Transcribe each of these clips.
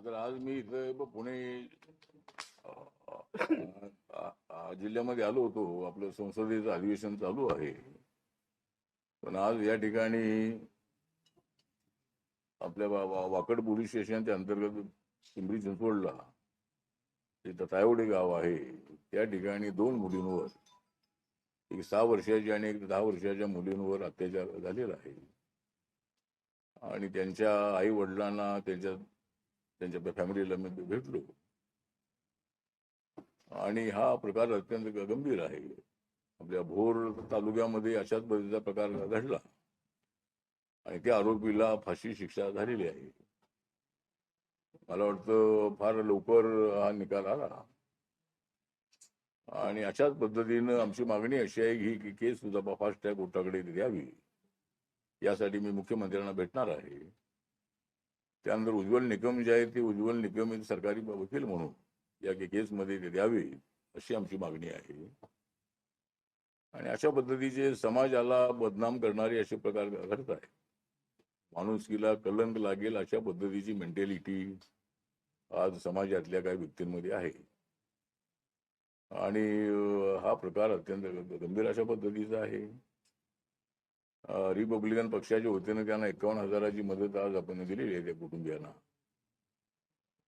तर आज मी इथं पुणे जिल्ह्यामध्ये आलो होतो. आपलं संसदेचं अधिवेशन चालू आहे. पण आज या ठिकाणी आपल्या वाकड पोलीस स्टेशनच्या अंतर्गत पिंपरी चिंचवडला तिथं तायवडे गाव आहे. त्या ठिकाणी दोन मुलींवर, एक 6 वर्षाची आणि एक 10 वर्षाच्या मुलींवर अत्याचार झालेला आहे. आणि त्यांच्या आई वडिलांना त्यांच्या फॅमिलीला मी भेटलो आणि हा प्रकार अत्यंत गंभीर आहे. आपल्या भोर तालुक्यामध्ये अशाच पद्धतीचा प्रकार घडला आणि त्या आरोपीला फाशी शिक्षा झालेली आहे. मला वाटतं फार लवकर हा निकाल आला आणि अशाच पद्धतीनं आमची मागणी अशी आहे की केस सुद्धा फास्ट ट्रॅक कोर्टाकडे द्यावी. यासाठी मी मुख्यमंत्र्यांना भेटणार आहे. त्यानंतर उज्ज्वल निकम जे आहे ते उज्ज्वल निकम सरकारी वकील म्हणून या केसमध्ये ते द्यावे अशी आमची मागणी आहे. आणि अशा पद्धतीचे समाजाला बदनाम करणारे असे प्रकार घडत आहे. माणुसकीला कलंक लागेल अशा पद्धतीची मेंटॅलिटी आज समाजातल्या काही व्यक्तींमध्ये आहे आणि हा प्रकार अत्यंत गंभीर अशा पद्धतीचा आहे. रिपब्लिकन पक्षाच्या वतीनं त्यांना 51,000ची मदत आज आपण दिलेली आहे त्या कुटुंबियांना.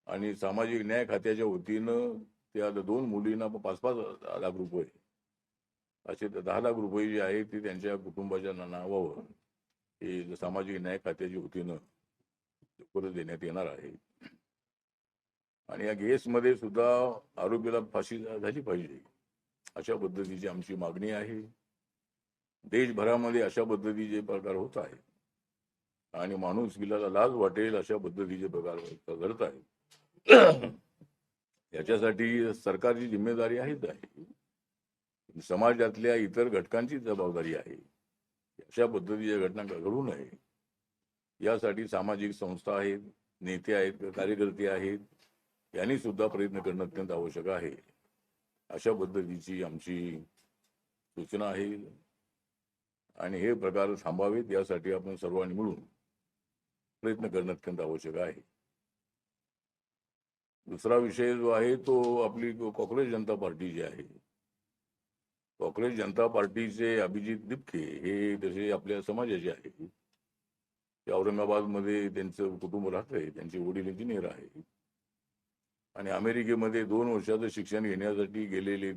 आणि सामाजिक न्याय खात्याच्या वतीनं त्या दोन मुलींना 5-5 लाख रुपये असे 10 लाख रुपये जे आहेत ते त्यांच्या कुटुंबाच्या नावावर हे सामाजिक न्याय खात्याच्या वतीनं परत देण्यात येणार आहे. आणि या केसमध्ये सुद्धा आरोपीला फाशी झाली पाहिजे अशा पद्धतीची आमची मागणी आहे. देशभरामध्ये अशा पद्धतीचे प्रकार होत आहेत आणि माणुसकीला लाज वाटेल अशा पद्धतीचे प्रकार घडत आहेत. याच्यासाठी सरकारची जिम्मेदारी आहेच आहे. समाजातल्या इतर घटकांची जबाबदारी आहे. अशा पद्धतीच्या घटना घडू नये यासाठी सामाजिक संस्था आहेत, नेते आहेत, कार्यकर्ते आहेत, यांनी सुद्धा प्रयत्न करणं अत्यंत आवश्यक आहे. अशा पद्धतीची आमची सूचना आहे आणि हे प्रकार थांबावेत यासाठी आपण सर्वांनी मिळून प्रयत्न करणं अत्यंत आवश्यक आहे. दुसरा विषय जो आहे तो आपली कॉंग्रेस जनता पार्टी जी आहे, कॉंग्रेस जनता पार्टीचे अभिजित दिपके हे तसे आपल्या समाजाचे आहेत. ते औरंगाबादमध्ये त्यांचं कुटुंब राहतंय. त्यांचे वडील इंजिनियर आहे आणि अमेरिकेमध्ये 2 वर्षाचं शिक्षण घेण्यासाठी गेलेले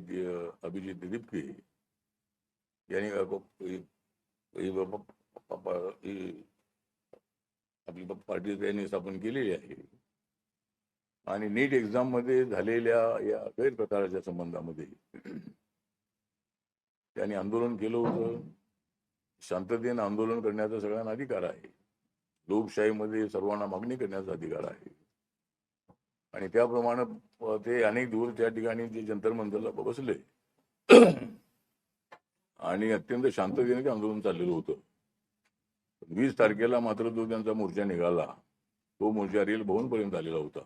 अभिजित दिपके यांनी आपली पार्टी त्यांनी स्थापन केलेली आहे. आणि नीट एक्झाम मध्ये झालेल्या या गैरप्रकाराच्या संबंधामध्ये त्यांनी आंदोलन केलं होतं. शांततेने आंदोलन करण्याचा सगळ्यांना अधिकार आहे. लोकशाहीमध्ये सर्वांना मागणी करण्याचा अधिकार आहे आणि त्याप्रमाणे ते अनेक दिवस त्या ठिकाणी जे जंतर मंतरला बसले आणि अत्यंत शांततेने ते आंदोलन चाललेलं होतं. 20 तारखेला मात्र जो त्यांचा मोर्चा निघाला तो मोर्चा रेल भवन पर्यंत आलेला होता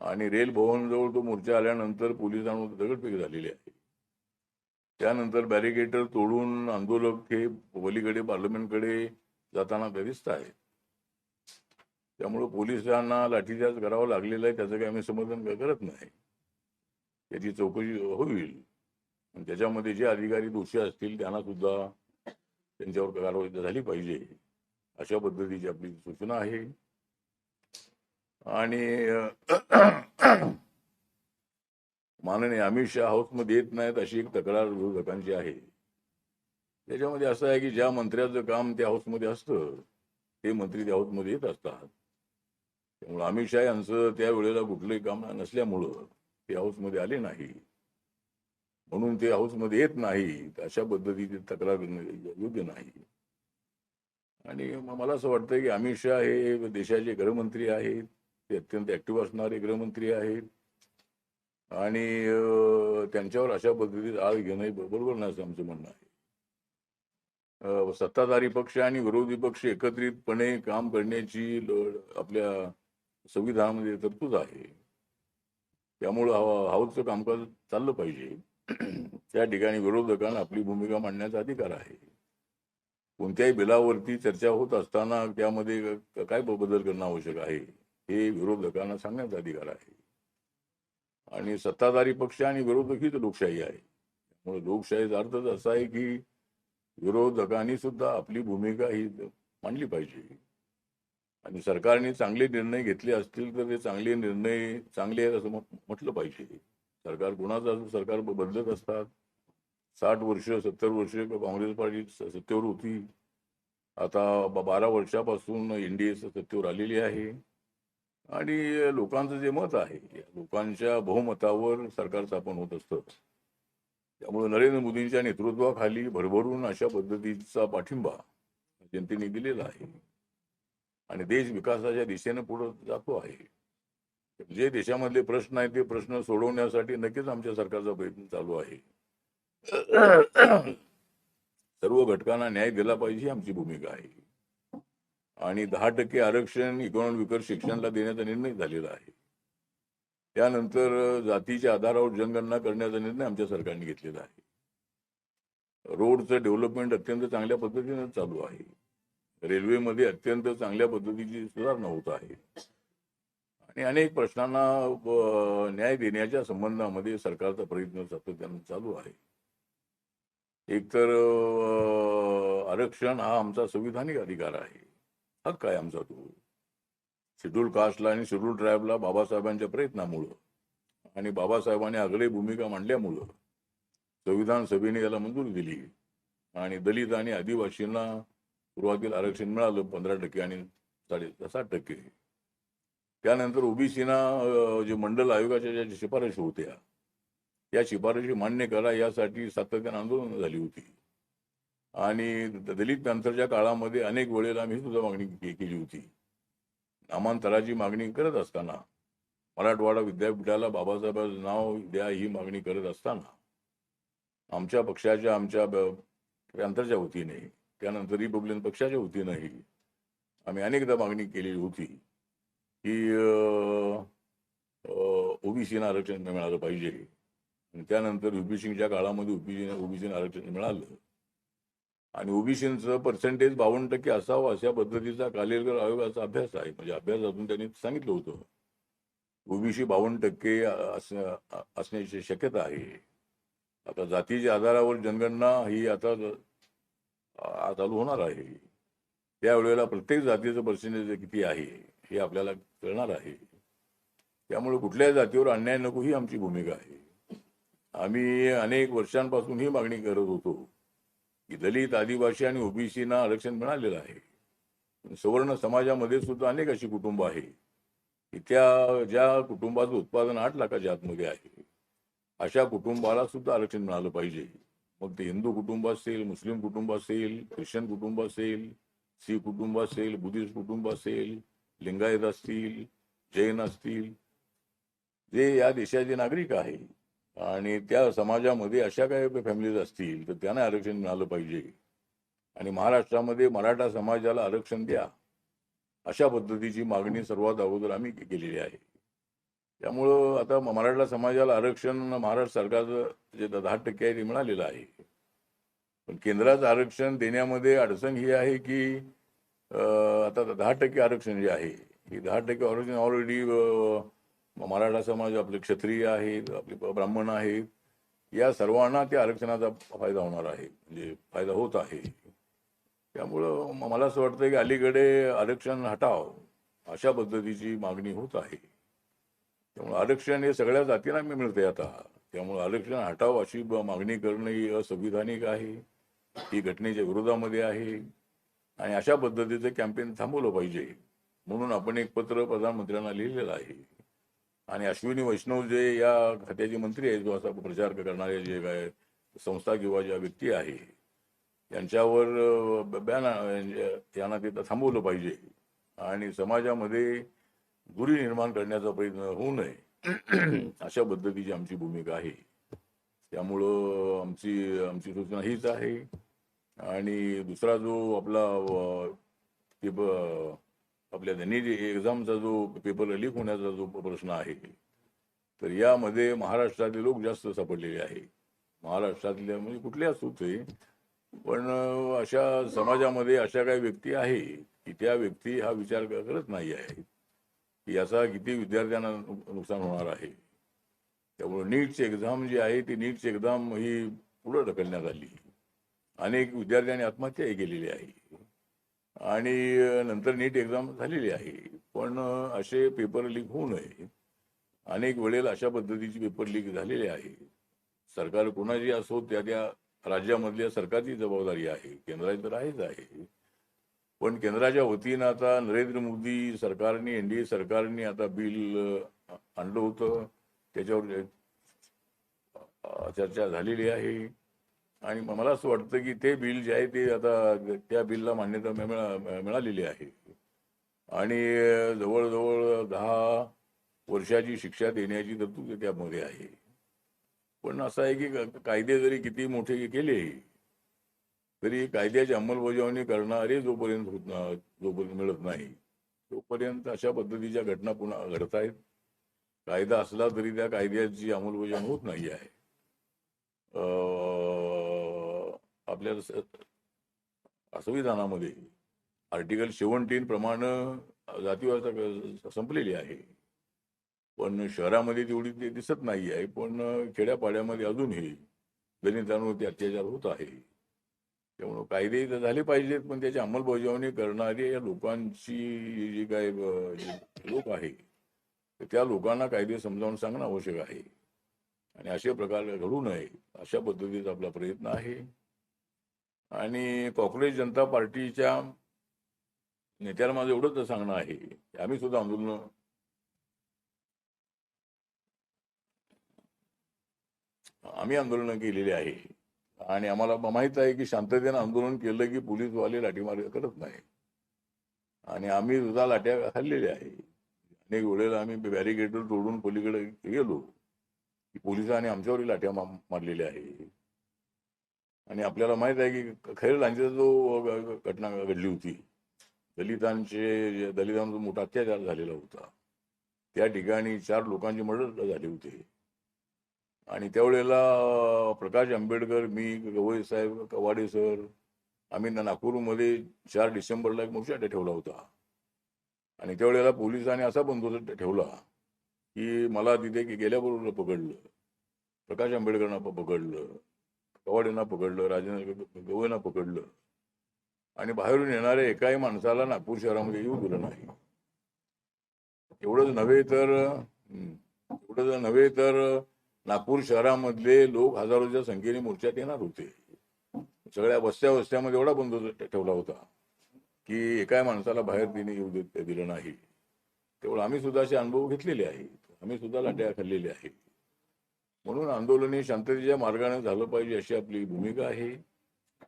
आणि रेल भवन जवळ तो मोर्चा आल्यानंतर पोलिसांवर दगडफेक झालेली आहे. त्यानंतर बॅरिकेटर तोडून आंदोलक हे पलीकडे पार्लमेंटकडे जाताना दिसत आहे. त्यामुळे पोलिसांना लाठीचार्ज करावा लागलेला आहे. त्याचं काही आम्ही समर्थन करत नाही. त्याची चौकशी होईल. त्याच्यामध्ये जे अधिकारी दोषी असतील त्यांना सुद्धा त्यांच्यावर कारवाई झाली पाहिजे अशा पद्धतीची आपली सूचना आहे. आणि माननीय अमित शहा हाऊसमध्ये येत नाहीत अशी एक तक्रार विरोधकांची आहे. त्याच्यामध्ये असं आहे की ज्या मंत्र्याचं काम त्या हाऊसमध्ये असतं ते मंत्री त्या हाऊसमध्ये येत असतात. त्यामुळे अमित शहा यांचं त्यावेळेला कुठलंही काम नसल्यामुळं ते हाऊसमध्ये आले नाही म्हणून ते हाऊसमध्ये येत नाही. अशा पद्धतीची तक्रार योग्य नाही. आणि मला असं वाटतं की अमित शहा हे देशाचे गृहमंत्री आहेत. ते अत्यंत ऍक्टिव्ह असणारे गृहमंत्री आहेत आणि त्यांच्यावर अशा पद्धतीत आळ घेणं बरोबर नाही असं आमचं म्हणणं आहे. सत्ताधारी पक्ष आणि विरोधी पक्ष एकत्रितपणे काम करण्याची आपल्या संविधानामध्ये तरतूद आहे. त्यामुळं हाऊसचं कामकाज चाललं पाहिजे. त्या ठिकाणी विरोधकांना आपली भूमिका मांडण्याचा अधिकार आहे. कोणत्याही बिलावरती चर्चा होत असताना त्यामध्ये काय बदल करणं आवश्यक आहे हे विरोधकांना सांगण्याचा अधिकार आहे. आणि सत्ताधारी पक्ष आणि विरोधक हीच लोकशाही आहे. त्यामुळे लोकशाहीचा अर्थच असा आहे की विरोधकांनी सुद्धा आपली भूमिका ही मांडली पाहिजे. आणि सरकारने चांगले निर्णय घेतले असतील तर ते चांगले निर्णय चांगले आहेत असं म्हटलं पाहिजे. सरकार कुणाचं सरकार बदलत असतात. 60 वर्ष 70 वर्ष काँग्रेस पार्टी सत्तेवर होती. आता 12 वर्षापासून एनडीए सत्तेवर आलेली आहे. आणि लोकांचं जे मत आहे लोकांच्या बहुमतावर सरकार स्थापन होत असतं. त्यामुळे नरेंद्र मोदींच्या नेतृत्वाखाली भरभरून अशा पद्धतीचा पाठिंबा जनतेने दिलेला आहे आणि देश विकासाच्या दिशेने पुढे जातो आहे. जे देशामधले प्रश्न आहेत ते प्रश्न सोडवण्यासाठी नक्कीच आमच्या सरकारचा प्रयत्न चालू आहे. सर्व घटकांना न्याय दिला पाहिजे ही आमची भूमिका आहे. आणि 10% आरक्षण इकॉनॉमिक विकर शिक्षणाला देण्याचा निर्णय झालेला आहे. त्यानंतर जातीच्या आधारावर जनगणना करण्याचा निर्णय आमच्या सरकारने घेतलेला आहे. रोडचं डेव्हलपमेंट अत्यंत चांगल्या पद्धतीने चालू आहे. रेल्वेमध्ये अत्यंत चांगल्या पद्धतीची सुधारणा होत आहे. आणि अनेक प्रश्नांना न्याय देण्याच्या संबंधामध्ये सरकारचा प्रयत्न सातत्याने चालू आहे. एकतर आरक्षण हा आमचा संविधानिक अधिकार आहे, हक्क आहे आमचा तो. शेड्यूल कास्टला आणि शेड्यूल ट्राईबला बाबासाहेबांच्या प्रयत्नामुळं आणि बाबासाहेबांनी आग्रही भूमिका मांडल्यामुळं संविधान सभेने याला मंजुरी दिली आणि दलित आणि आदिवासींना सुरुवातीला आरक्षण मिळालं 15% आणि 60%. त्यानंतर ओबीसीना जे मंडल आयोगाच्या ज्या शिफारशी होत्या या शिफारशी मान्य करा यासाठी सातत्याने आंदोलन झाली होती. आणि दलित नंतरच्या काळामध्ये अनेक वेळेला आम्ही सुद्धा मागणी केली होती. नामांतराची मागणी करत असताना मराठवाडा विद्यापीठाला बाबासाहेबांचं नाव द्या ही मागणी करत असताना आमच्या पक्षाच्या आमच्या प्रांताच्या वतीने त्यानंतर रिपब्लिकन पक्षाच्या वतीनेही आम्ही अनेकदा मागणी केलेली होती की ओबीसीना आरक्षण मिळालं पाहिजे. त्यानंतर ओबीसीच्या काळामध्ये ओबीसीना आरक्षण मिळालं आणि ओबीसीचं पर्सेंटेज 52% असावं अशा पद्धतीचा कालेलकर आयोगाचा अभ्यास आहे. म्हणजे अभ्यासातून त्यांनी सांगितलं होतं ओबीसी 52% असण्याची शक्यता आहे. आता जातीच्या आधारावर जनगणना ही आता चालू होणार आहे. त्यावेळेला प्रत्येक जातीचं पर्सेंटेज किती आहे हे आपल्याला कळणार आहे. त्यामुळे कुठल्याही जातीवर अन्याय नको ही आमची भूमिका आहे. आम्ही अनेक वर्षांपासून ही मागणी करत होतो की दलित आदिवासी आणि ओबीसीना आरक्षण मिळालेलं आहे. सवर्ण समाजामध्ये सुद्धा अनेक अशी कुटुंब आहे की ज्या कुटुंबाचं उत्पादन 8 लाखाच्या आतमध्ये आहे अशा कुटुंबाला सुद्धा आरक्षण मिळालं पाहिजे. मग ते हिंदू कुटुंब असेल, मुस्लिम कुटुंब असेल, ख्रिश्चन कुटुंब असेल, शीख कुटुंब असेल, बुद्धिस्ट कुटुंब असेल, लिंगायत असतील, जैन असतील, जे या देशाचे नागरिक आहे आणि त्या समाजामध्ये अशा काही फॅमिलीज असतील तर त्यांना आरक्षण मिळालं पाहिजे. आणि महाराष्ट्रामध्ये मराठा समाजाला आरक्षण द्या अशा पद्धतीची मागणी सर्वात अगोदर आम्ही केलेली आहे. त्यामुळं आता मराठा समाजाला आरक्षण महाराष्ट्र सरकारचं जे 10% आहे ते मिळालेलं आहे. पण केंद्राचं आरक्षण देण्यामध्ये अडचण ही आहे की आता 10% आरक्षण जे आहे हे 10% आरक्षण ऑलरेडी मराठा समाज आपले क्षत्रिय आहेत, आपले ब्राह्मण आहेत, या सर्वांना त्या आरक्षणाचा फायदा होणार आहे, म्हणजे फायदा होत आहे. त्यामुळं मला असं वाटतं की अलीकडे आरक्षण हटाव अशा पद्धतीची मागणी होत आहे. त्यामुळे आरक्षण हे सगळ्या जातींना मिळते आता. त्यामुळे आरक्षण हटाव अशी मागणी करणं ही असंविधानिक आहे, ही घटनेच्या विरोधामध्ये आहे आणि अशा पद्धतीचं कॅम्पेन थांबवलं पाहिजे. म्हणून आपण एक पत्र प्रधानमंत्र्यांना लिहिलेलं आहे. आणि अश्विनी वैष्णव जे या खात्याचे मंत्री आहेत, जो असा प्रचार करणारे जे काय संस्था किंवा ज्या व्यक्ती आहे यांच्यावर बॅन यांना तिथं थांबवलं पाहिजे आणि समाजामध्ये दुरी निर्माण करण्याचा प्रयत्न होऊ नये अशा पद्धतीची आमची भूमिका आहे. त्यामुळं आमची सूचना हीच आहे. आणि दुसरा जो आपल्या नीट एक्झामचा जो पेपर लीक होण्याचा जो प्रश्न आहे तर यामध्ये महाराष्ट्रातले लोक जास्त सापडलेले आहे. महाराष्ट्रातल्या म्हणजे कुठल्या असू ते, पण अशा समाजामध्ये अशा काही व्यक्ती आहे की त्या व्यक्ती हा विचार करत नाही आहेत की याचा किती विद्यार्थ्यांना नुकसान होणार आहे. त्यामुळे नीटची एक्झाम जी आहे ती नीटची एक्झाम ही पुढे ढकलण्यात आली. अनेक विद्यार्थ्यांनी आत्महत्याही केलेली आहे आणि नंतर नीट एक्झाम झालेली आहे. पण असे पेपर लीक होऊ नये. अनेक वेळेला अशा पद्धतीची पेपर लीक झालेले आहे. सरकार कोणाची असो त्या त्या राज्यामधल्या सरकारची जबाबदारी आहे, केंद्राची तर आहेच आहे. पण केंद्राच्या वतीनं आता नरेंद्र मोदी सरकारने, एनडीए सरकारने आता बिल आणलं होतं. त्याच्यावर चर्चा झालेली आहे आणि मला असं वाटतं की ते बिल जे आहे ते आता त्या बिलला मान्यता मिळालेली आहे आणि जवळजवळ 10 वर्षाची शिक्षा देण्याची तरतूद त्यामध्ये आहे. पण असं आहे की कायदे जरी किती मोठे केले तरी कायद्याची अंमलबजावणी करणारे जोपर्यंत मिळत नाही तोपर्यंत अशा पद्धतीच्या घटना पुन्हा घडत आहेत. कायदा असला तरी त्या कायद्याची अंमलबजावणी होत नाही आहे. आपल्या संविधानामध्ये आर्टिकल 17 प्रमाणे जातीव्यवस्था संपलेली आहे. पण शहरामध्ये तेवढी ते दिसत नाही आहे. पण खेड्यापाड्यामध्ये अजूनही दलितांवरती अत्याचार होत आहे. त्यामुळे कायदे तर झाले पाहिजेत पण त्याची अंमलबजावणी करणारे या लोकांची जी काय लोक आहे त्या लोकांना कायदे समजावून सांगणं आवश्यक आहे आणि असे प्रकार घडू नये अशा पद्धतीचा आपला प्रयत्न आहे. आणि काँग्रेस जनता पार्टीच्या नेत्यांना माझं एवढंच सांगणं आहे की आम्ही सुद्धा आंदोलनं केलेली आहे आणि आम्हाला माहित आहे की शांततेनं आंदोलन केलं की पोलीसवाले लाठीमार करत नाही आणि आम्ही सुद्धा लाट्या खाल्लेल्या आहे. अनेक वेळेला आम्ही बॅरिकेड तोडून पलीकडे गेलो की पोलिसांनी आमच्यावर लाट्या मारलेल्या आहे आणि आपल्याला माहित आहे की खैरलांचा जो घटना घडली होती दलितांचा मोठा अत्याचार झालेला होता. त्या ठिकाणी 4 लोकांची मर्डर झाली होती आणि त्यावेळेला प्रकाश आंबेडकर, मी, गवई साहेब, कवाडे सर आम्ही नागपूरमध्ये 4 डिसेंबरला एक मोर्चा ठेवला होता आणि त्यावेळेला पोलिसांनी असा बंदोबस्त ठेवला की मला तिथे गेल्याबरोबर पकडलं, प्रकाश आंबेडकरांना पकडलं, कवाडेंना पकडलं, राजेंद्र गवईंना पकडलं आणि बाहेरून येणाऱ्या एकाही माणसाला नागपूर शहरामध्ये येऊ दिलं नाही. एवढंच नव्हे तर नागपूर शहरामधले लोक हजारोच्या संख्येने मोर्चात येणार होते. सगळ्या वस्त्यामध्ये एवढा बंदोबस्त ठेवला होता की एकाही माणसाला बाहेर तिने येऊ दिलं नाही. तेवढं आम्ही सुद्धा असे अनुभव घेतलेले आहेत. आम्ही सुद्धा लाट्या खाल्लेल्या आहेत. म्हणून आंदोलन हे शांततेच्या मार्गाने झालं पाहिजे अशी आपली भूमिका आहे.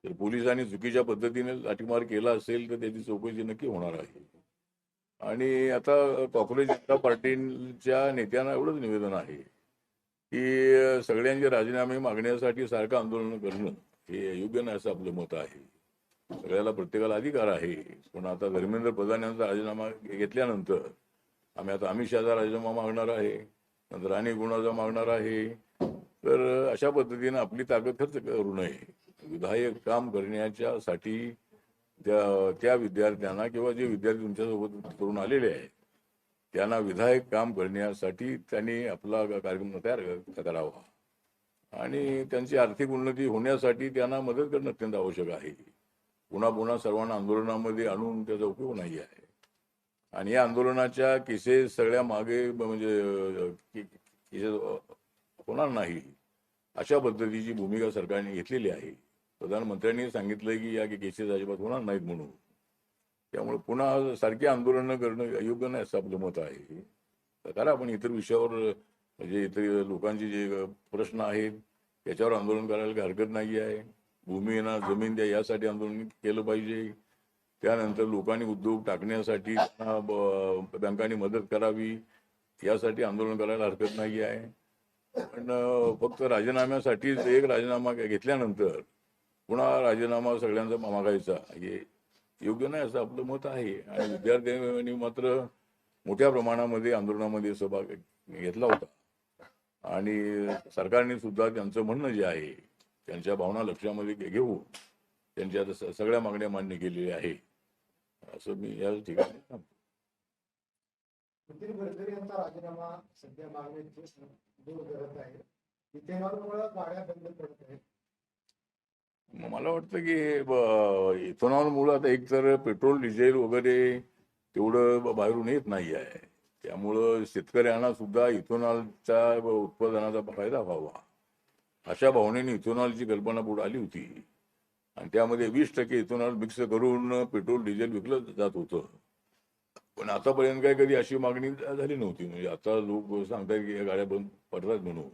तर पोलिसांनी चुकीच्या पद्धतीने लाठीमार केला असेल तर त्याची चौकशी नक्की होणार आहे. आणि आता काँग्रेस जनता पार्टीच्या नेत्यांना एवढंच निवेदन आहे की सगळ्यांचे राजीनामे मागण्यासाठी सारखं आंदोलन करणं हे योग्य नाही असं आपलं मत आहे. सगळ्याला प्रत्येकाला अधिकार आहे. पण आता धर्मेंद्र प्रधान यांचा राजीनामा घेतल्यानंतर आम्ही आता अमित शहाचा राजीनामा मागणार आहे, नंतर अनेक गुणाचा मागणार आहे. तर अशा पद्धतीनं आपली ताकद खर्च करू नये. विधायक काम करण्याच्या साठी त्या विद्यार्थ्यांना किंवा जे विद्यार्थी तुमच्यासोबत करून आलेले आहेत त्यांना विधायक काम करण्यासाठी त्यांनी आपला कार्यक्रम तयार करावा आणि त्यांची आर्थिक उन्नती होण्यासाठी त्यांना मदत करणं अत्यंत आवश्यक आहे. पुन्हा सर्वांना आंदोलनामध्ये आणून त्याचा उपयोग नाही आहे. आणि या आंदोलनाच्या केसेस सगळ्या मागे म्हणजे केसेस होणार नाही अशा पद्धतीची भूमिका सरकारने घेतलेली आहे. प्रधानमंत्र्यांनी सांगितलंय की या केसेस अजिबात होणार नाहीत म्हणून. त्यामुळे पुन्हा सारखी आंदोलनं करणं योग्य नाही असं आपलं मत आहे. तर करा आपण इतर विषयावर म्हणजे इतर लोकांचे जे प्रश्न आहेत त्याच्यावर आंदोलन करायला काही हरकत नाही आहे. भूमीना जमीन द्या यासाठी आंदोलन केलं पाहिजे. त्यानंतर लोकांनी उद्योग टाकण्यासाठी बँकांनी मदत करावी यासाठी आंदोलन करायला हरकत नाही आहे. पण फक्त राजीनाम्यासाठीच एक राजीनामा घेतल्यानंतर पुन्हा राजीनामा सगळ्यांचा मागायचा हे योग्य नाही असं आपलं मत आहे. आणि विद्यार्थ्यांनी मात्र मोठ्या प्रमाणामध्ये आंदोलनामध्ये सहभाग घेतला होता आणि सरकारने सुद्धा त्यांचं म्हणणं जे आहे त्यांच्या भावना लक्षामध्ये घेऊन त्यांच्या सगळ्या मागण्या मान्य केलेल्या आहे असं मी या ठिकाणी सांगतो. नितीन गडकरी यांचा राजीनामा सध्या मागणी दूर करत आहे. इथेनॉलमुळे गाड्या बंद पडत आहेत. मला वाटतं की इथेनॉलमुळे आता एक तर पेट्रोल डिझेल वगैरे तेवढं बाहेरून येत नाही आहे. त्यामुळं शेतकऱ्यांना सुद्धा इथेनॉलच्या उत्पादनाचा फायदा व्हावा अशा भावनेने इथेनॉलची कल्पना पुढे आली होती. आणि त्यामध्ये 20% इथेनॉल मिक्स करून पेट्रोल डिझेल विकलं जात होतं. पण आतापर्यंत काय कधी अशी मागणी झाली नव्हती. म्हणजे आता लोक सांगतात की या गाड्या बंद पडतात म्हणून.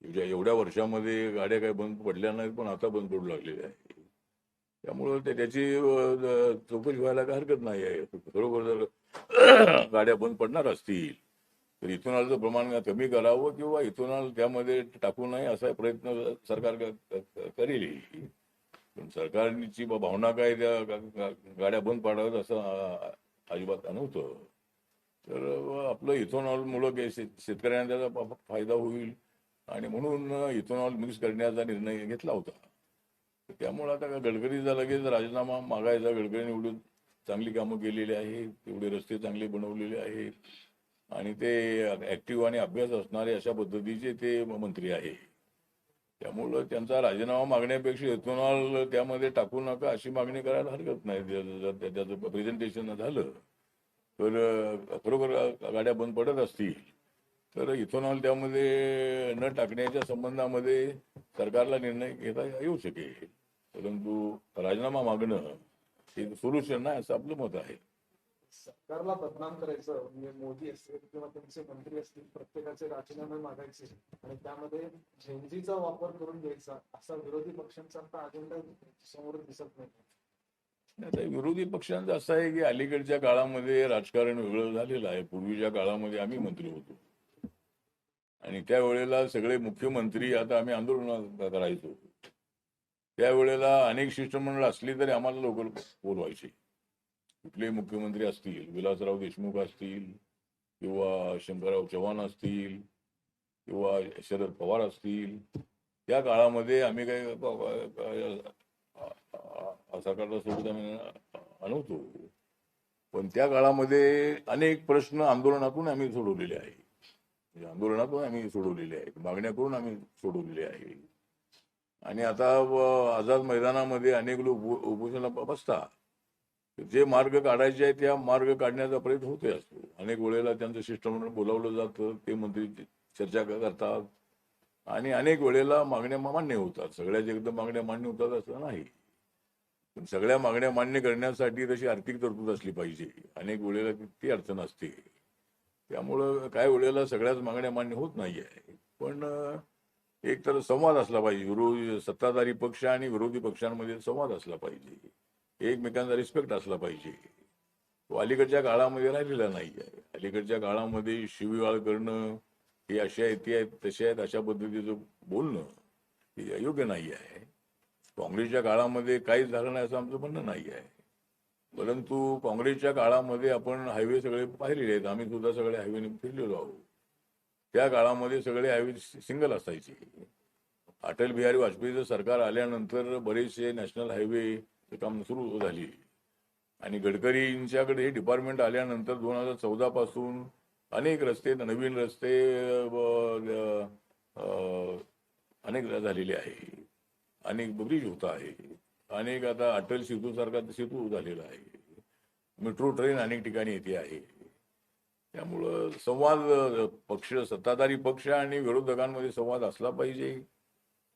एवढ्या वर्षामध्ये गाड्या काही बंद पडल्या नाहीत, पण आता बंद पडू लागलेल्या आहेत. त्यामुळं त्याची चौकशी व्हायला काही हरकत नाही आहे. खरोखर जर गाड्या बंद पडणार असतील तर इथेनॉलचं प्रमाण कमी करावं किंवा इथेनॉल त्यामध्ये टाकू नये असा प्रयत्न सरकार करेल. पण सरकारची भावना काय त्या गाड्या बंद पाडाव्यात असं अजिबात नव्हतं. तर आपलं इथेनॉलमुळं शेतकऱ्यांना त्याचा फायदा होईल आणि म्हणून इथेनॉल मिक्स करण्याचा निर्णय घेतला होता. त्यामुळे आता गडकरीचा लगेच राजीनामा मागायचा. गडकरीने एवढी चांगली कामं केलेली आहेत, तेवढे रस्ते चांगले बनवलेले आहेत आणि ते ऍक्टिव्ह आणि अभ्यास असणारे अशा पद्धतीचे ते मंत्री आहे. त्यामुळं त्यांचा राजीनामा मागण्यापेक्षा इथेनॉल त्यामध्ये टाकू नका अशी मागणी करायला हरकत नाही. जर त्याचं प्रेझेंटेशन झालं तर खरोखर गाड्या बंद पडत असतील तर इथेनॉल त्यामध्ये न टाकण्याच्या संबंधामध्ये सरकारला निर्णय घेता येऊ शकेल. परंतु राजीनामा मागणं हे सोल्युशन नाही असं आपलं मत आहे. सरकारला बदनाम करायचं म्हणजे मोदी असेल किंवा त्यांचे मंत्री असतील प्रत्येकाचे राजीनामे मागायचे आणि त्यामध्ये झेंजीचा वापर करून घ्यायचा असा विरोधी पक्षांचा आता अजेंडा समोर दिसत नाही. आता विरोधी पक्षांचं असं आहे की अलीकडच्या काळामध्ये राजकारण वेगळं झालेलं आहे. पूर्वीच्या काळामध्ये आम्ही मंत्री होतो आणि त्यावेळेला सगळे मुख्यमंत्री आता आम्ही आंदोलन करायचो. त्यावेळेला अनेक शिष्टमंडळ असली तरी आम्हाला लवकर बोलवायचे. कुठलेही मुख्यमंत्री असतील, विलासराव देशमुख असतील किंवा शंकरराव चव्हाण असतील किंवा शरद पवार असतील, त्या काळामध्ये आम्ही काय सरकारला सोबत आम्ही आणवतो. पण त्या काळामध्ये अनेक प्रश्न आंदोलनातून आम्ही सोडवलेले आहे. म्हणजे आंदोलनातून आम्ही सोडवलेले आहेत, मागण्या करून आम्ही सोडवलेले आहे. आणि आता आझाद मैदानामध्ये अनेक लोक उपोषणाला बसतात. जे मार्ग काढायचे आहे त्या मार्ग काढण्याचा प्रयत्न होते असतो. अनेक वेळेला त्यांचं शिष्टमंडळ बोलावलं जातं, ते मंत्री चर्चा करतात आणि अनेक वेळेला मागण्या मान्य होतात. सगळ्याच एकदम मागण्या मान्य होतात असं नाही. पण सगळ्या मागण्या मान्य करण्यासाठी तशी आर्थिक तरतूद असली पाहिजे. अनेक वेळेला ती अडचण असते. त्यामुळं काय वेळेला सगळ्याच मागण्या मान्य होत नाही आहे. पण एक तर संवाद असला पाहिजे. विरोधी सत्ताधारी पक्ष आणि विरोधी पक्षांमध्ये संवाद असला पाहिजे. एकमेकांचा रिस्पेक्ट असला पाहिजे. तो अलीकडच्या काळामध्ये राहिलेला नाही आहे. अलीकडच्या काळामध्ये शिवीगाळ करणं, हे असे आहेत ते आहेत तसे आहेत अशा पद्धतीचं बोलणं हे योग्य नाही आहे. काँग्रेसच्या काळामध्ये काहीच झालं नाही असं आमचं म्हणणं नाही आहे. परंतु काँग्रेसच्या काळामध्ये आपण हायवे सगळे पाहिलेले आहेत. आम्ही सुद्धा सगळे हायवेने फिरलेलो आहोत. त्या काळामध्ये सगळे हायवे सिंगल असायचे. अटल बिहारी वाजपेयीचं सरकार आल्यानंतर बरेचसे नॅशनल हायवे काम सुरू झाली आणि गडकरींच्याकडे हे डिपार्टमेंट आल्यानंतर 2014 पासून अनेक रस्ते, नवीन रस्ते अनेक झालेले आहे. अनेक ब्रिज होत आहे. अनेक आता अटल सेतू सारखा सेतू झालेला आहे. मेट्रो ट्रेन अनेक ठिकाणी येते आहे. त्यामुळं संवाद पक्ष, सत्ताधारी पक्ष आणि विरोधकांमध्ये संवाद असला पाहिजे.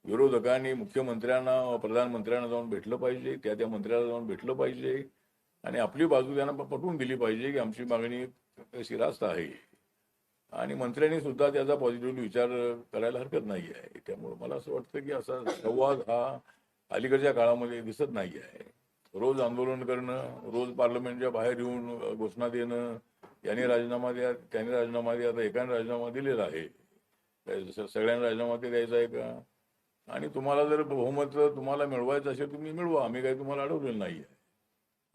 विरोधकांनी मुख्यमंत्र्यांना, प्रधानमंत्र्यांना जाऊन भेटलं पाहिजे, त्या मंत्र्याला जाऊन भेटलं पाहिजे आणि आपली बाजू त्यांना पटवून दिली पाहिजे की आमची मागणी कशी रास्त आहे. आणि मंत्र्यांनी सुद्धा त्याचा पॉझिटिव्हली विचार करायला हरकत नाही आहे. त्यामुळे मला असं वाटतं की असा संवाद हा अलीकडच्या काळामध्ये दिसत नाही आहे. रोज आंदोलन करणं, रोज पार्लमेंटच्या बाहेर येऊन घोषणा देणं, याने राजीनामा द्या, त्याने राजीनामा द्या. आता एकाने राजीनामा दिलेला आहे, सगळ्यांना राजीनामा द्यायचा आहे का? आणि तुम्हाला जर बहुमत तुम्हाला मिळवायचं असेल तुम्ही मिळवा, आम्ही काही तुम्हाला अडवलेलं नाही आहे.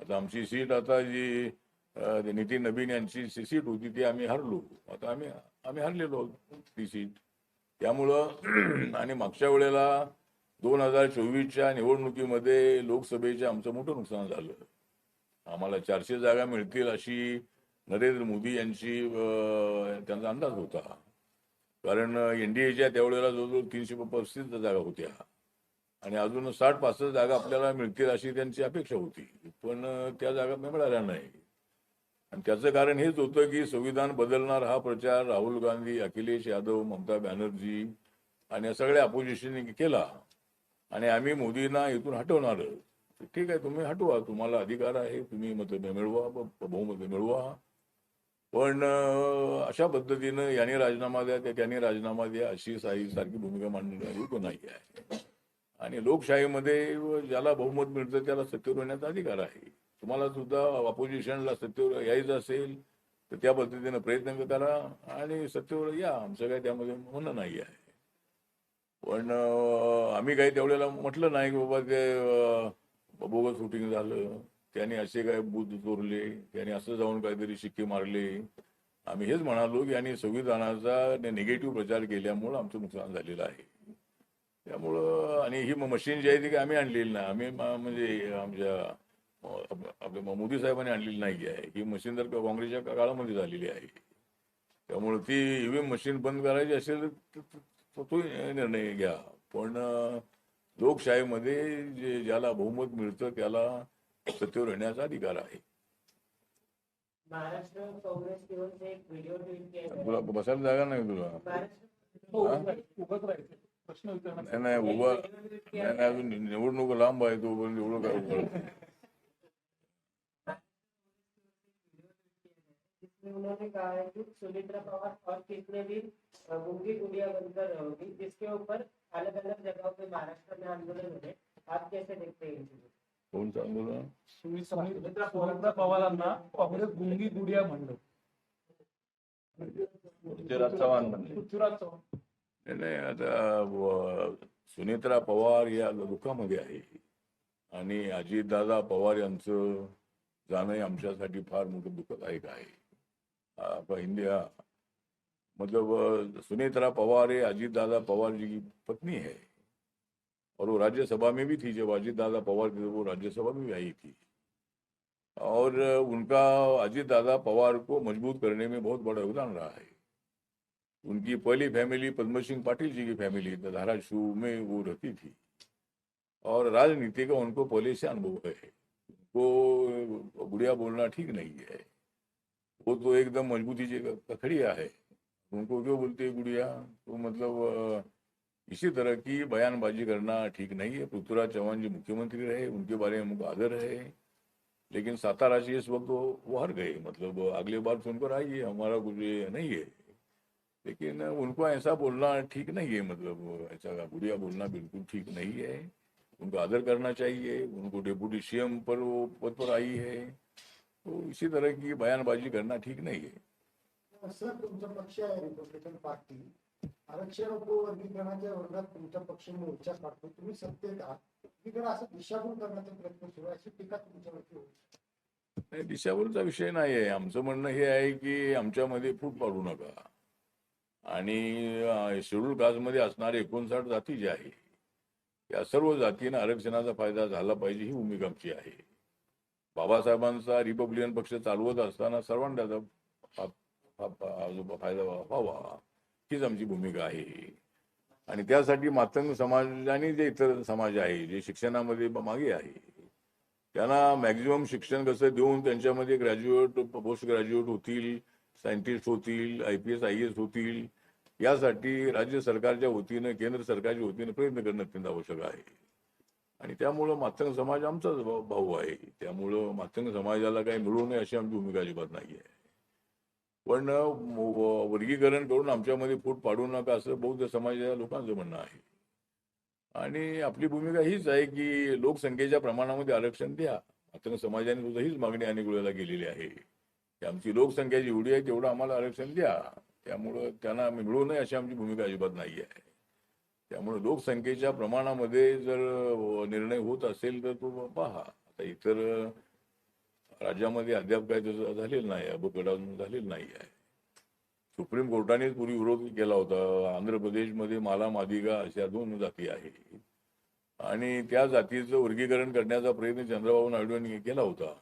आता आमची सीट आता जी नितीन नबीन यांची सीट होती ती आम्ही हरलो. आता आम्ही हरलेलो ती सीट. त्यामुळं आणि मागच्या वेळेला 2024च्या निवडणुकीमध्ये लोकसभेचे आमचं मोठं नुकसान झालं. आम्हाला 400 जागा मिळतील अशी नरेंद्र मोदी यांची त्यांचा अंदाज होता. कारण एनडीएच्या त्यावेळेला जवळजवळ 335 जागा होत्या आणि अजून 60-65 जागा आपल्याला मिळतील अशी त्यांची अपेक्षा होती. पण त्या जागा मिळाल्या नाही. आणि त्याचं कारण हेच होतं की संविधान बदलणार हा प्रचार राहुल गांधी, अखिलेश यादव, ममता बॅनर्जी आणि या सगळ्या अपोजिशनने केला आणि आम्ही मोदींना इथून हटवणार. ठीक आहे, तुम्ही हटवा, तुम्हाला अधिकार आहे, तुम्ही मत मिळवा, बहुमत मिळवा. पण अशा पद्धतीनं याने राजीनामा द्या, त्याने राजीनामा द्या अशी सारखी भूमिका मांडणं योग्य नाही आहे. आणि लोकशाहीमध्ये ज्याला बहुमत मिळतं त्याला सत्तेवर येण्याचा अधिकार आहे. तुम्हाला सुद्धा ऑपोजिशनला सत्तेवर यायचं असेल तर त्या पद्धतीनं प्रयत्न करा आणि सत्तेवर या. आमचं काही त्यामध्ये म्हणणं नाही आहे. पण आम्ही काही त्यावेळेला म्हटलं नाही की बाबा ते बोगस शूटिंग झालं, त्याने असे काय बूथ चोरले, त्याने असं जाऊन काहीतरी शिक्के मारले. आम्ही हेच म्हणालो की यांनी संविधानाचा निगेटिव्ह प्रचार केल्यामुळं आमचं नुकसान झालेलं आहे. त्यामुळं आणि ही मशीन जी आहे ती काही आम्ही आणलेली नाही. आम्ही म्हणजे आमच्या आपल्या मोदी साहेबांनी आणलेली नाही आहे. ही मशीन तर काँग्रेसच्या काळामध्ये झालेली आहे. त्यामुळे ती ईव्हीएम मशीन बंद करायची असेल तर तो निर्णय घ्या. पण लोकशाहीमध्ये ज्याला बहुमत मिळतं त्याला सत्तेवर येण्याचा अधिकार आहे. महाराष्ट्र काँग्रेस किरण एक व्हिडिओ ट्वीट केला. तुला बसायला जागा नाही तुला? प्रश्न विचारणार नाही नाही उभा नाही, अजून निवडणूक लांब आहे, तोपर्यंत एवढं काय उभं. जिसमें उन्होंने कहा है कि सुमित्रा पवार और किसने भी गूंगी गुड़िया बनकर रहोगी, जिसके ऊपर अलग अलग जगहों पे महाराष्ट्र में आंदोलन हुए. आप कैसे देखते हैं? कोणतं आंदोलन? सुमित्रा पवारांना काँग्रेस गुंगी गुडिया म्हणलं. पृथ्वीराज चव्हाण नाही, आता सुनेत्रा पवार या दुःखामध्ये आहे आणि अजितदादा पवार यांचं जाणं आमच्यासाठी फार मोठं दुःखदायक आहे. इंडिया मतलब सुनेत्रा पवार है अजीतदादा पवार जी की पत्नी है और वो राज्यसभा में भी थी. जब अजीतदादा पवार थे वो राज्यसभा में भी आई थी और उनका अजीतदादा पवार को मजबूत करने में बहुत बड़ा योगदान रहा है. उनकी पहली फैमिली पद्म सिंह पाटिल जी की फैमिली धाराशिव में वो रहती थी और राजनीति का उनको पहले से अनुभव है. उनको गुड़िया बोलना ठीक नहीं है. वो तो एकदम मजबूती से खड़ी है. उनको क्यों बोलते हैं गुड़िया? तो मतलब इसी तरह की बयानबाजी करना ठीक नहीं है. पृथ्वीराज चौहान जी मुख्यमंत्री रहे, उनके बारे में हमको आदर है, लेकिन सातारा से इस वक्त वो हार गए. मतलब अगले बार सुनकर आइए, हमारा कुछ नहीं है, लेकिन उनको ऐसा बोलना ठीक नहीं है. मतलब ऐसा गुड़िया बोलना बिल्कुल ठीक नहीं है. उनको आदर करना चाहिए. उनको डेप्यूटी सीएम पर वो पद पर आई है, तो इसी तरह की बयानबाजी करना ठीक नहीं है. सर, तुमचा पक्ष आहे रिपब्लिकन पार्टी, आरक्षण उपवर्गीकरणाच्या विरोधात तुमचा पक्ष मोर्चा काढतो. तुम्ही सत्तेत आहात, तिकडे असं दिशाभूल करण्याचा प्रयत्न सुरू आहे अशी टीका तुमच्यावरती होती. दिशाभूलचा विषय नाही आहे. आमचं म्हणणं हे आहे की आमच्यामध्ये फूट पाडू नका आणि शेड्यूल कास्टमध्ये असणारे 59 जाती ज्या आहे त्या सर्व जातींना आरक्षणाचा फायदा झाला पाहिजे ही भूमिका आमची आहे. बाबासाहेबांचा रिपब्लिकन पक्ष चालवत असताना सर्वांना फायदा व्हावा हीच आमची भूमिका आहे. आणि त्यासाठी मातंग समाज आणि जे इतर समाज आहे जे शिक्षणामध्ये मागे आहे त्यांना मॅक्झिमम शिक्षण कसं देऊन त्यांच्यामध्ये ग्रॅज्युएट, पोस्ट ग्रॅज्युएट होतील, सायंटिस्ट होतील, IPS IAS होतील, यासाठी राज्य सरकारच्या वतीनं, केंद्र सरकारच्या वतीनं प्रयत्न करणं अत्यंत आवश्यक आहे. आणि त्यामुळं मातंग समाज आमचाच भाऊ आहे. त्यामुळं मातंग समाजाला काही मिळू नये अशी आमची भूमिका अजिबात नाही आहे. पण वर्गीकरण करून आमच्यामध्ये फूट पाडू नका असं बौद्ध समाजाच्या लोकांचं म्हणणं आहे. आणि आपली भूमिका हीच आहे की लोकसंख्येच्या प्रमाणामध्ये आरक्षण द्या. मातंग समाजाने सुद्धा हीच मागणी अनेक वेळेला केलेली आहे की आमची लोकसंख्या जेवढी आहे तेवढं आम्हाला आरक्षण द्या. त्यामुळं त्यांना मिळू नये अशी आमची भूमिका अजिबात नाही आहे. त्यामुळे लोकसंख्येच्या प्रमाणामध्ये जर निर्णय होत असेल तर तो पहा. आता इतर राज्यामध्ये अद्याप काही तसं झालेलं नाही, अबकडून झालेलं नाही आहे. सुप्रीम कोर्टाने पूर्वी विरोध केला होता. आंध्र प्रदेशमध्ये माला मादिगा अशा 2 जाती आहेत आणि त्या जातीचं वर्गीकरण करण्याचा प्रयत्न चंद्रबाबू नायडू यांनी केला होता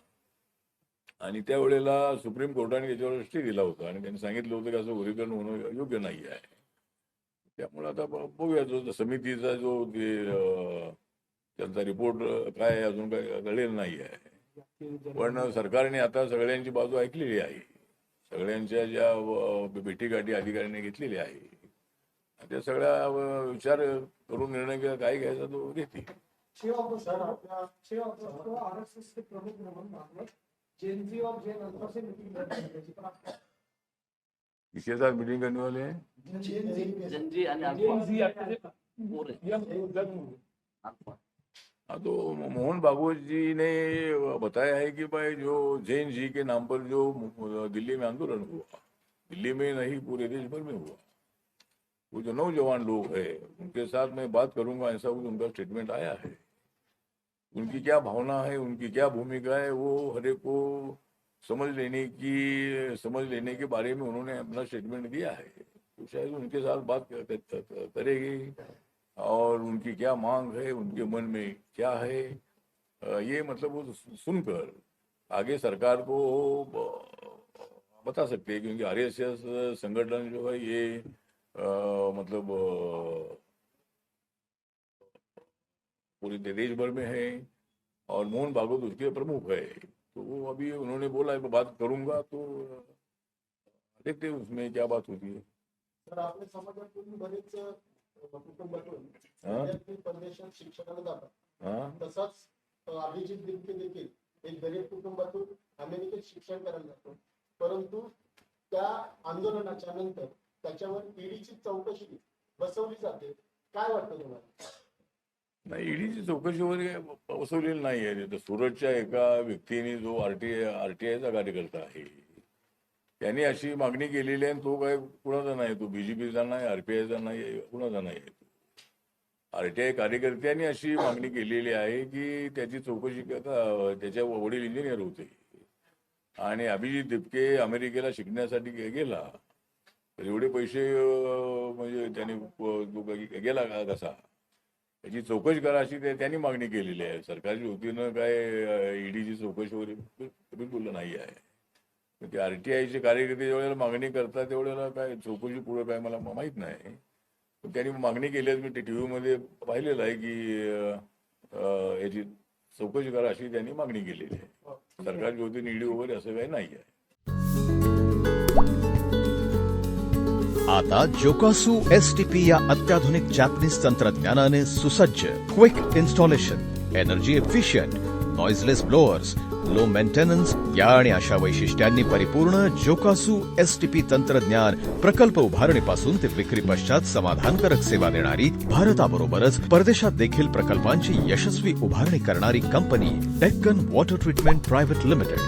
आणि त्यावेळेला सुप्रीम कोर्टाने त्याच्यावर स्टे दिला होता आणि त्यांनी सांगितलं होतं की असं वर्गीकरण होणं योग्य नाही आहे. त्यामुळे आता बघूया जो समितीचा जो त्यांचा रिपोर्ट काय आहे अजून काय कळलेलं नाही आहे. पण सरकारने आता सगळ्यांची बाजू ऐकलेली आहे. सगळ्यांच्या ज्या भेटीगाठी अधिकाऱ्यांनी घेतलेल्या आहे त्या सगळ्या विचार करून निर्णय काय घ्यायचा तो घेतील. RSS चे प्रमुख म्हणून आपलं जेनजी ऑफ जेन अल्फाचे मीटिंग किसके साथ मीटिंग करने वाले हैं? जनजी आणि अल्फा बोर है। हाँ, तो मोहन भागवत जी ने बताया है कि भाई जो जैन जी के नाम पर जो दिल्ली में आंदोलन हुआ, दिल्ली में नहीं पूरे देश भर में हुआ, वो जो नौजवान लोग हैं उनके साथ मैं बात करूंगा, ऐसा कुछ उनका स्टेटमेंट आया है। उनकी क्या भावना है, उनकी क्या भूमिका है, वो हर एक को समझ लेने के बारे में उन्होंने अपना स्टेटमेंट दिया है। तो शायद उनके साथ बात करेगी और उनकी क्या मांग है, उनके मन में क्या है, ये मतलब वो सुनकर आगे सरकार को बता सकते हैं। क्योंकि आरएसएस संगठन जो है ये मतलब पूरे देश भर में है और मोहन भागवत उसके प्रमुख है। तो वो अभी उन्होंने बोला है मैं बात करूंगा, तो देखते हैं उसमें क्या बात होती है। तर आपल्या समाजातून बरेच कुटुंबातून हाँ? विद्यार्थी परदेशात शिक्षणाला जातात. हाँ? तसाच अभिजित दिनके देखील एक गरीब कुटुंबातून अमेरिकेत शिक्षण करायला जातो. परंतु त्या आंदोलनाच्या नंतर त्याच्यावर ईडीची चौकशी बसवली जाते. काय वाटतं तुम्हाला? नाही, ईडीची चौकशी वगैरे बसवलेली नाही आहे. तर सुरतच्या एका व्यक्तीने जो आरटीआयचा कार्यकर्ता आहे त्यांनी अशी मागणी केलेली आहे. तो काय कुणाचा नाही, तो बीजेपीचा नाही, आरपीआयचा नाही, कुणाचा नाही आहे. आरटीआय कार्यकर्त्यांनी अशी मागणी केलेली आहे की त्याची चौकशी त्याच्या वडील इंजिनियर होते आणि अभिजित दिपके अमेरिकेला शिकण्यासाठी गेला, तर एवढे पैसे म्हणजे त्याने गेला कसा, याची चौकशी करा अशी त्यांनी मागणी केलेली आहे. सरकारच्या वतीनं काय ईडीची चौकशी वगैरे बिलकुल नाही आहे. ते आरटीआयचे कार्यकर्ते ज्यावेळेला मागणी करतात त्यावेळेला काय चौकशी पुढे काय मला माहीत नाही. पण त्यांनी मागणी केली आहे. मी टीव्हीमध्ये पाहिलेलं आहे की याची चौकशी करा अशी त्यांनी मागणी केलेली आहे. सरकारच्या वतीने ईडी वगैरे असं काही नाही आहे. आता जोकासू एसटीपी या अत्याधुनिक जॅपनीज तंत्रज्ञानाने सुसज्ज, quick installation, energy efficient, noiseless blowers, low maintenance या आणि अशा वैशिष्ट्यांनी परिपूर्ण जोकासू एसटीपी तंत्रज्ञान प्रकल्प उभारणीपासून ते विक्री पश्चात समाधानकारक सेवा देणारी, भारताबरोबरच परदेशात देखील प्रकल्पांची यशस्वी उभारणी करणारी company Deccan water treatment private limited.